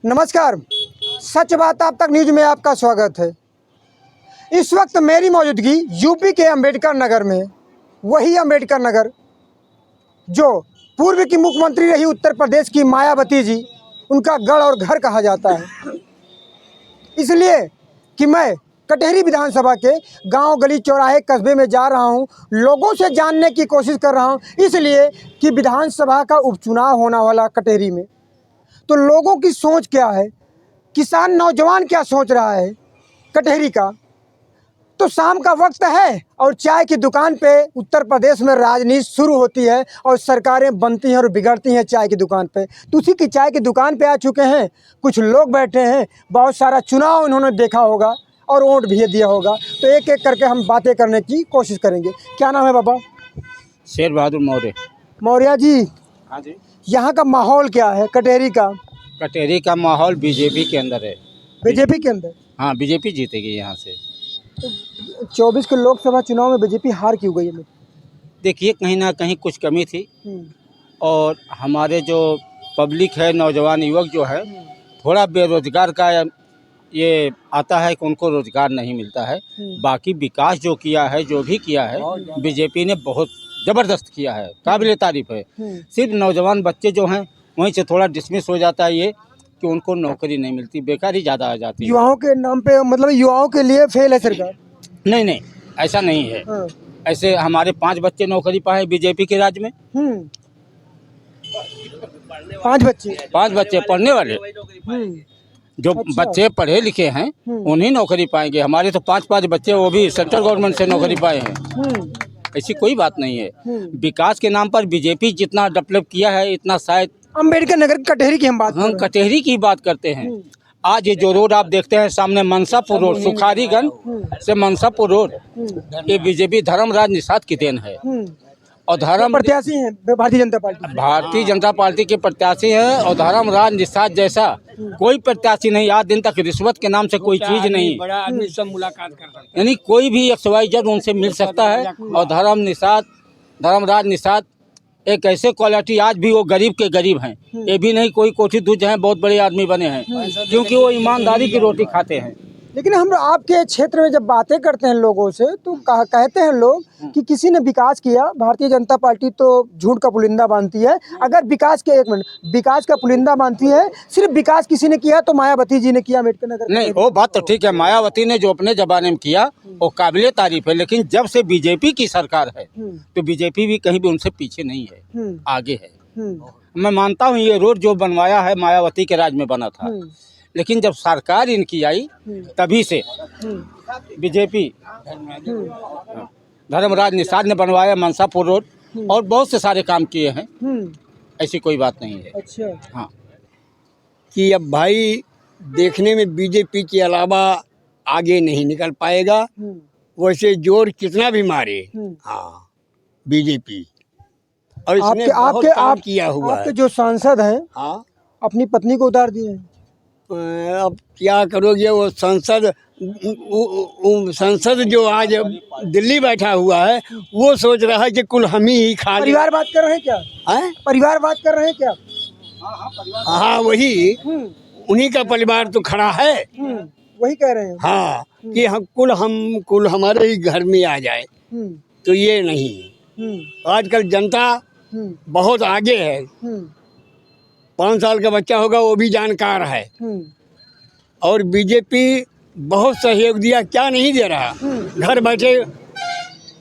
नमस्कार, सच बात आप तक न्यूज में आपका स्वागत है। इस वक्त मेरी मौजूदगी यूपी के अंबेडकर नगर में, वही अंबेडकर नगर जो पूर्व की मुख्यमंत्री रही उत्तर प्रदेश की मायावती जी, उनका गढ़ और घर कहा जाता है। इसलिए कि मैं कटेहरी विधानसभा के गांव, गली, चौराहे, कस्बे में जा रहा हूं, लोगों से जानने की कोशिश कर रहा हूं, इसलिए कि विधानसभा का उपचुनाव होने वाला कटेहरी में, तो लोगों की सोच क्या है, किसान नौजवान क्या सोच रहा है कटेहरी का। तो शाम का वक्त है और चाय की दुकान पे उत्तर प्रदेश में राजनीति शुरू होती है और सरकारें बनती हैं और बिगड़ती हैं चाय की दुकान पे। तो उसी की चाय की दुकान पे आ चुके हैं, कुछ लोग बैठे हैं, बहुत सारा चुनाव इन्होंने देखा होगा और वोट भी दिया होगा। तो एक एक करके हम बातें करने की कोशिश करेंगे। क्या नाम है बाबा? शेर बहादुर मौर्य। मौर्य जी, हाँ जी। यहाँ का माहौल क्या है कटेहरी का? कटेहरी का माहौल बीजेपी के अंदर है। बीजेपी के अंदर? हाँ, बीजेपी जीतेगी यहाँ से। 24 के लोकसभा चुनाव में बीजेपी हार क्यों गई है? देखिए, कहीं ना कहीं कुछ कमी थी और हमारे जो पब्लिक है, नौजवान युवक जो है, थोड़ा बेरोजगार का ये आता है कि उनको रोजगार नहीं मिलता है। बाकी विकास जो किया है, जो भी किया है, बीजेपी ने बहुत ज़बरदस्त किया है, काबिल तारीफ है। सिर्फ नौजवान बच्चे जो हैं वहीं से थोड़ा डिसमिस हो जाता है ये कि उनको नौकरी नहीं मिलती, बेकारी ज़्यादा आ जाती है। युवाओं के नाम पे, मतलब युवाओं के लिए फेल है सरकार? नहीं नहीं, ऐसा नहीं है। ऐसे हमारे 5 बच्चे नौकरी पाए बीजेपी के राज में। 5 बच्चे? 5 बच्चे पढ़ने वाले, जो अच्छा। बच्चे पढ़े लिखे हैं उन्हीं नौकरी पाएंगे। हमारे तो 5 बच्चे वो भी सेंट्रल गवर्नमेंट से नौकरी पाए हैं। ऐसी कोई बात नहीं है। विकास के नाम पर बीजेपी जितना डेवलप किया है, इतना शायद अंबेडकर नगर कटेहरी की हम बात हम कटेहरी की बात करते हैं। आज ये जो रोड आप देखते हैं सामने, मनसापुर रोड, सुखारीगंज से मनसापुर रोड, ये बीजेपी धर्मराज निषाद की देन है। और धर्म प्रत्याशी हैं भारतीय जनता पार्टी के प्रत्याशी हैं और धर्मराज निषाद जैसा कोई प्रत्याशी नहीं। आज दिन तक रिश्वत के नाम से कोई चीज नहीं, बड़ा आदमी सब मुलाकात करता है, यानी कोई भी XYZ उनसे मिल सकता है। और धर्मराज निषाद एक ऐसे क्वालिटी, आज भी वो गरीब के गरीब हैं। ये भी नहीं कोई कोठी दूज हैं, बहुत बड़े आदमी बने हैं, क्योंकि वो ईमानदारी की रोटी खाते हैं। लेकिन हम आपके क्षेत्र में जब बातें करते हैं लोगों से, तो कहते हैं लोग कि किसी ने विकास किया, भारतीय जनता पार्टी तो झूठ का पुलिंदा बांधती है। अगर विकास के, विकास का पुलिंदा बांधती है, सिर्फ विकास किसी ने किया तो मायावती जी ने किया अम्बेडकर नगर। नहीं, वो बात तो ठीक है, मायावती ने जो अपने जमाने में किया वो काबिल तारीफ है। लेकिन जब से बीजेपी की सरकार है तो बीजेपी भी कहीं भी उनसे पीछे नहीं है, आगे है। मैं मानता हूँ ये रोड जो बनवाया है मायावती के राज में बना था, लेकिन जब सरकार इनकी आई तभी से बीजेपी, धर्मराज निषाद ने बनवाया मनसापुर रोड और बहुत से सारे काम किए हैं। ऐसी कोई बात नहीं है। अच्छा। हाँ, कि अब भाई देखने में बीजेपी के अलावा आगे नहीं निकल पाएगा, वैसे जोर कितना भी मारे। हाँ, बीजेपी और इसने बहुत काम किया हुआ है। आपके जो सांसद हैं, हाँ, अपनी पत्नी को उतार दिए हैं। अब क्या करोगे? वो संसद जो आज दिल्ली बैठा हुआ है वो सोच रहा है कि कुल हम ही खा लें। परिवार बात कर रहे हैं क्या? हैं? परिवार बात कर रहे हैं क्या? हाँ, वही उन्हीं का परिवार तो खड़ा है। वही कह रहे हैं। हाँ, कि हम कुल हमारे ही घर में आ जाए, तो ये नहीं। आजकल जनता बहुत आगे है। 5 साल का बच्चा होगा वो भी जानकार है। और बीजेपी बहुत सहयोग दिया, क्या नहीं दे रहा। घर बैठे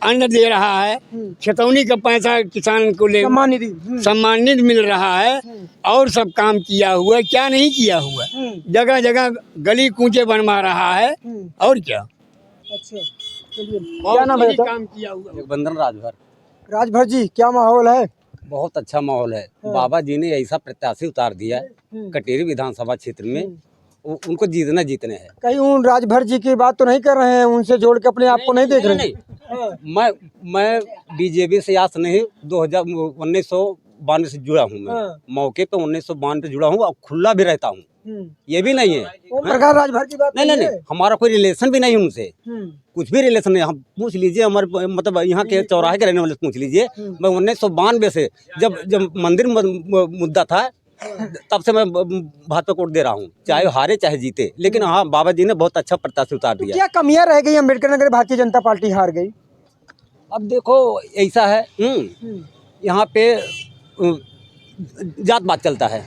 अन्न दे रहा है, खितौनी का पैसा किसान को ले सम्मानित मिल रहा है, और सब काम किया हुआ है। क्या नहीं किया हुआ, जगह जगह गली कूचे बनवा रहा है, और क्या। अच्छा, चलिए, क्या नाम है? काम किया हुआ। बंधन राजभर जी, क्या माहौल है? बहुत अच्छा माहौल है। बाबा जी ने ऐसा प्रत्याशी उतार दिया है कटेहरी विधानसभा क्षेत्र में, उनको जीतने हैं। कहीं उन राजभर जी की बात तो नहीं कर रहे हैं, उनसे जोड़ के अपने आप को नहीं देख रहे? नहीं, मैं बीजेपी से आज नहीं, 1992 से जुड़ा हूँ। मैं मौके पे 1992 से जुड़ा हूँ और खुला भी रहता हूँ। ये भी नहीं है प्रकाश राजभर की बात नहीं, हमारा कोई रिलेशन भी नहीं उनसे, कुछ भी रिलेशन नहीं। हम पूछ लीजिए हमारे, मतलब यहाँ के चौराहे के रहने वाले पूछ लीजिए। मैं 1992 से जब मंदिर मुद्दा था तब से मैं भाजपा को वोट दे रहा हूँ, चाहे हारे चाहे जीते। लेकिन हाँ, बाबा जी ने बहुत अच्छा प्रत्याशी उतार तो दिया। क्या कमियां रह गई अम्बेडकर नगर भारतीय जनता पार्टी हार गई? अब देखो ऐसा है, यहाँ पे जात बात चलता है।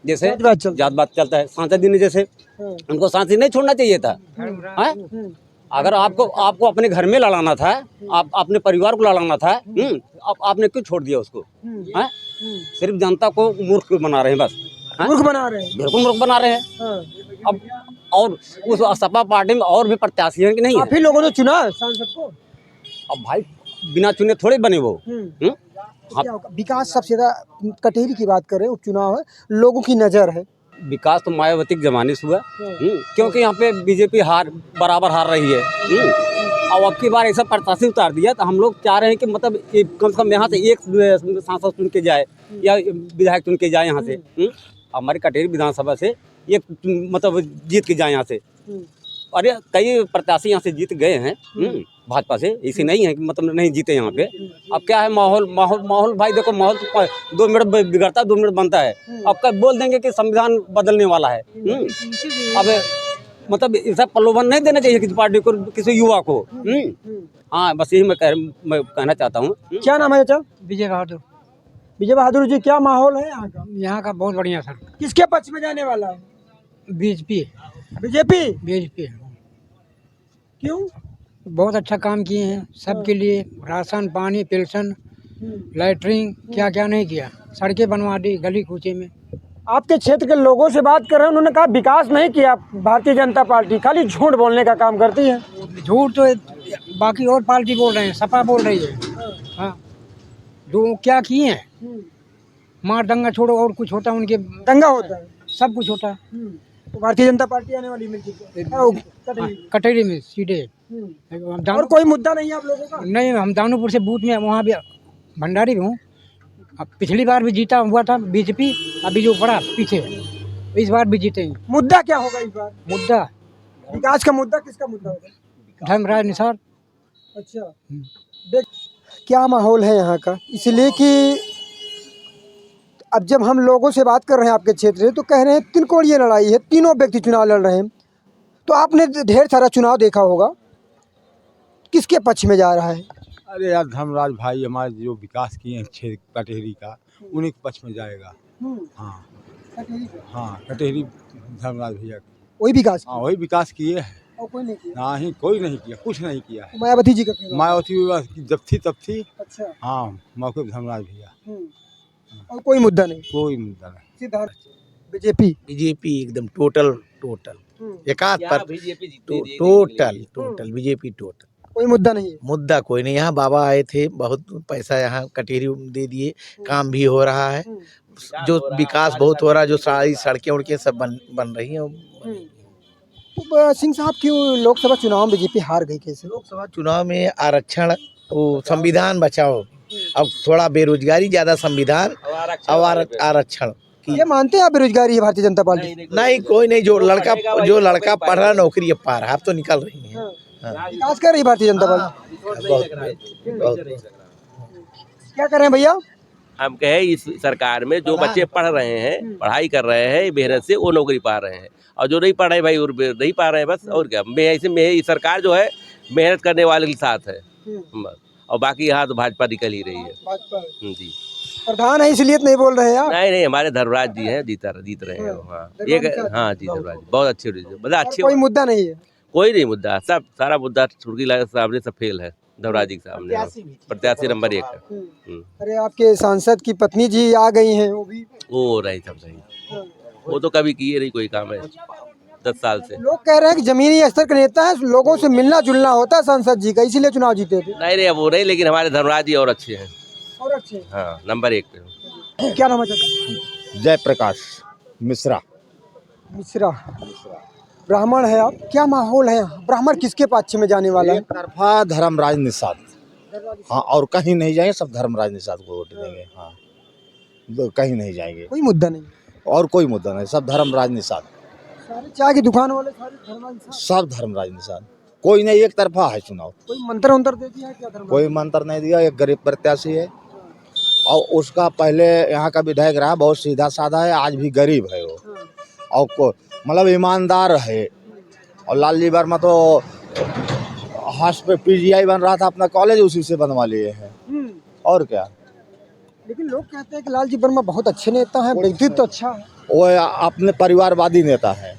जैसे जात बात चलता है। सांसद जी ने जैसे उनको सांसद नहीं छोड़ना चाहिए था। हैं? अगर आपको अपने घर में लड़ाना था, आप अपने परिवार को लड़ाना था, आपने क्यों छोड़ दिया उसको? हैं? सिर्फ जनता को मूर्ख बना रहे हैं बस। मूर्ख बना रहे हैं। बिल्कुल मूर्ख बना रहे हैं। अब और उस सपा पार्टी में और भी प्रत्याशी हैं कि नहीं है? काफी लोगों ने चुना सांसद को। अब भाई बिना चुने थोड़े बने वो। क्या होगा? विकास सबसे ज्यादा कटेरी की बात करें, उपचुनाव है, लोगों की नजर है। विकास तो मायावती के जमाने से हुआ। क्योंकि यहाँ पे बीजेपी बराबर हार रही है। और अब की बार ऐसा प्रत्याशी उतार दिया, तो हम लोग चाह रहे हैं कि मतलब कम से कम यहाँ से एक सांसद चुन के जाए या विधायक चुन के जाए यहाँ से। हमारी कटेरी विधानसभा से एक मतलब जीत के जाए यहाँ से। अरे कई प्रत्याशी यहाँ से जीत गए हैं भाजपा से, ऐसे नहीं है कि मतलब नहीं जीते यहाँ पे। अब क्या है, माहौल भाई देखो, माहौल तो 2 मिनट बिगड़ता है, 2 मिनट बनता है। अब कब बोल देंगे कि संविधान बदलने वाला है। अब मतलब ऐसा प्रलोभन नहीं देना चाहिए किसी पार्टी को, किसी युवा को। हाँ, बस यही मैं कहना चाहता हूँ। क्या नाम है चाचा? विजय बहादुर। विजय बहादुर जी, क्या माहौल है यहाँ का? यहाँ का बहुत बढ़िया सर। किसके पक्ष में जाने वाला है? बीजेपी। बीजेपी। क्यों? बहुत अच्छा काम किए हैं सबके लिए। राशन पानी पेंशन लैट्रिन क्या क्या नहीं किया, सड़कें बनवा दी गली कूचे में। आपके क्षेत्र के लोगों से बात कर रहे हैं, उन्होंने कहा विकास नहीं किया भारतीय जनता पार्टी, खाली झूठ बोलने का काम करती है। झूठ तो बाकी और पार्टी बोल रहे हैं, सपा बोल रही है। हाँ, जो क्या किए हैं, मार दंगा छोड़ो और कुछ होता उनके, दंगा होता है, सब कुछ होता। तो भारतीय जनता पार्टी आने वाली कटहरी में सीधे। और कोई मुद्दा नहीं है आप लोगों का? नहीं, हम दानोपुर से बूथ में वहाँ भी भंडारी भी हूँ। अब पिछली बार भी जीता हुआ था बीजेपी, अभी जो पड़ा पीछे, इस बार भी जीतेंगे। मुद्दा क्या होगा इस बार? मुद्दा विकास का मुद्दा, किसका मुद्दा होगा? धर्मराज निसार। अच्छा, देख क्या माहौल है यहाँ का, इसलिए कि अब जब हम लोगों से बात कर रहे हैं आपके क्षेत्र से, तो कह रहे हैं तिनकोणीय लड़ाई है, तीनों व्यक्ति चुनाव लड़ रहे हैं। तो आपने ढेर सारा चुनाव देखा होगा, किसके पक्ष में जा रहा है? अरे यार, धर्मराज भाई हमारे जो विकास किए हैं क्षेत्र कटेहरी का, उन्हीं के पक्ष में जाएगा। हाँ हाँ, कटेहरी धर्मराज भैया वही विकास। हाँ, वही विकास किए हैं। और कोई नहीं किया? नहीं, कोई नहीं किया, कुछ नहीं किया है। मायावती जी का क्या? मायावती जब थी तब थी। अच्छा। हाँ, मौके पर धर्मराज भैया। और कोई मुद्दा नहीं? कोई मुद्दा नहीं। सिद्धार्थ बीजेपी एकदम टोटल एकाध पर टोटल बीजेपी टोटल। कोई मुद्दा नहीं है? मुद्दा कोई नहीं। यहाँ बाबा आए थे, बहुत पैसा यहाँ कटेरी दे दिए, काम भी हो रहा है, जो विकास बहुत हो रहा है, जो सारी सड़कें उड़कें सब बन रही हैं। तो सिंह साहब, क्यों लोकसभा चुनाव में बीजेपी हार गई? कैसे? लोकसभा चुनाव में आरक्षण, वो संविधान बचाओ, अब थोड़ा बेरोजगारी ज्यादा, संविधान और आरक्षण। ये मानते हैं आप बेरोजगारी है भारतीय जनता पार्टी? नहीं, कोई नहीं। जो लड़का पढ़ रहा, नौकरी पा रहा, अब तो निकल रही है। विकास कर रही भारतीय जनता पार्टी। बहुत। क्या कर रहे हैं भैया? हम कहे इस सरकार में जो बच्चे पढ़ रहे हैं, पढ़ाई कर रहे हैं मेहनत से, वो नौकरी पा रहे हैं, और जो नहीं पढ़ रहे भाई और नहीं पा रहे हैं, बस। और क्या, ये सरकार जो है मेहनत करने वाले के साथ है, और बाकी यहाँ तो भाजपा निकल ही रही है। भाजपा जी, प्रधान है इसलिए तो नहीं बोल रहे हैं आप? नहीं, हमारे धर्मराज जी हैं, जीत रहे हैं। हाँ, हाँ जी, धर्मराज बहुत अच्छे, मतलब अच्छे। कोई मुद्दा नहीं है? कोई नहीं मुद्दा, सब सारा मुद्दा सुर्खी के सामने सब फेल है, धर्मराज जी के सामने। प्रत्याशी नंबर 1 है। अरे आपके सांसद की पत्नी जी आ गई हैं, वो भी वो रही सब सही, वो तो कभी किए नहीं कोई काम है 10 साल से। लोग कह रहे हैं कि जमीनी स्तर का नेता है, लोगों से मिलना जुलना होता है सांसद जी का, इसीलिए चुनाव जीते थे। नहीं, वो नहीं, लेकिन हमारे धर्मराज जी और अच्छे हैं। और अच्छे? हाँ, नंबर 1 पे। क्या नाम है चाचा? जयप्रकाश मिश्रा। ब्राह्मण है आप, क्या माहौल है यहाँ? ब्राह्मण किसके पक्ष में जाने वाला है? एक तरफा धर्मराज निषाद। हाँ, और कहीं नहीं जाएंगे, सब धर्मराज निषाद को वोट देंगे। हाँ, कहीं नहीं जाएंगे। कोई मुद्दा नहीं? और कोई मुद्दा नहीं, सब धर्मराज निषाद। सारे चाय की दुकान वाले सारे धर्मराज निषाद? सब धर्मराज निषाद, कोई नहीं, एक तरफा है चुनाव। कोई मंत्र दे दिया है क्या? कोई मंत्र नहीं दिया, एक गरीब प्रत्याशी है। और उसका पहले यहाँ का विधायक रहा, बहुत सीधा साधा है, आज भी गरीब है वो, और मतलब ईमानदार है। और लालजी वर्मा तो हॉस्पिटल PGI बन रहा था, अपना कॉलेज उसी से बनवा लिए हैं, और क्या। लेकिन लोग कहते हैं कि लालजी वर्मा बहुत अच्छे नेता हैं, व्यक्तित्व तो अच्छा है। वो अपने परिवारवादी नेता है,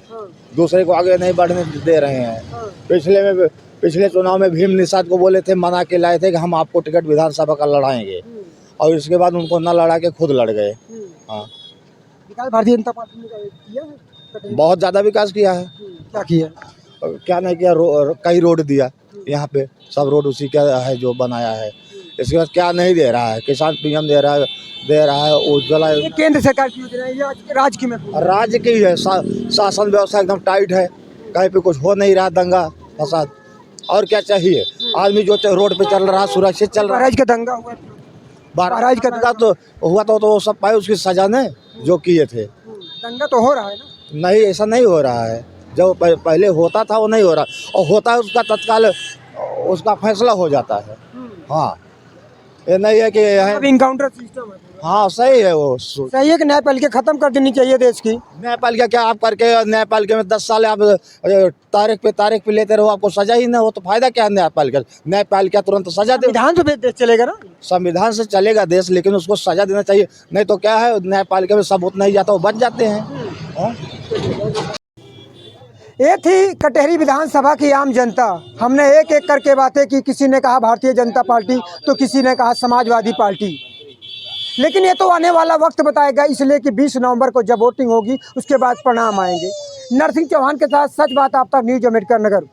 दूसरे को आगे नहीं बढ़ने दे रहे हैं। पिछले चुनाव में भीम निषाद को बोले थे, मना के लाए थे कि हम आपको टिकट विधानसभा का लड़ाएंगे, और इसके बाद उनको न लड़ा के खुद लड़ गए। हाँ, विकास भारतीय जनता पार्टी ने किया है, बहुत ज़्यादा विकास किया है। क्या किया? क्या नहीं किया, कई रोड दिया यहाँ पे, सब रोड उसी का है जो बनाया है। इसके बाद क्या नहीं दे रहा है, किसान PM दे रहा है, उज्ज्वला। ये केंद्र सरकार की योजना है, ये राज्य की में राज्य की है, शासन व्यवस्था एकदम टाइट है, कहीं पे कुछ हो नहीं रहा, दंगा फसाद, और क्या चाहिए। आदमी जो रोड पे चल रहा सुरक्षित चल रहा है। महाराज का दंगा हुआ, महाराज का दंगा तो हुआ तो वो सब पाए उसकी सजा ने जो किए थे। दंगा तो हो रहा है ना? नहीं, ऐसा नहीं हो रहा है, जो पहले होता था वो नहीं हो रहा, और होता है उसका तत्काल उसका फैसला हो जाता है। हाँ, ये नहीं है कि इनकाउंटर सिस्टम है। हाँ, सही है, वो सही है कि न्यायपालिका खत्म कर देनी चाहिए देश की। न्यायपालिका क्या आप करके, न्यायपालिका में 10 साल आप तारीख पे लेते रहो, आपको सजा ही ना हो तो फायदा क्या है न्यायपालिका तुरंत सजा दे। संविधान से देश चलेगा ना? संविधान से चलेगा देश, लेकिन उसको सजा देना चाहिए, नहीं तो क्या है, न्यायपालिका में सबूत नहीं जाता, वो बच जाते हैं। ये थी कटहरी विधानसभा की आम जनता। हमने एक एक करके बातें की, किसी ने कहा भारतीय जनता पार्टी तो किसी ने कहा समाजवादी पार्टी, लेकिन ये तो आने वाला वक्त बताएगा, इसलिए कि 20 नवंबर को जब वोटिंग होगी उसके बाद परिणाम आएंगे। नरसिंह चौहान के साथ सच बात आप तक, न्यूज़ अम्बेडकर नगर।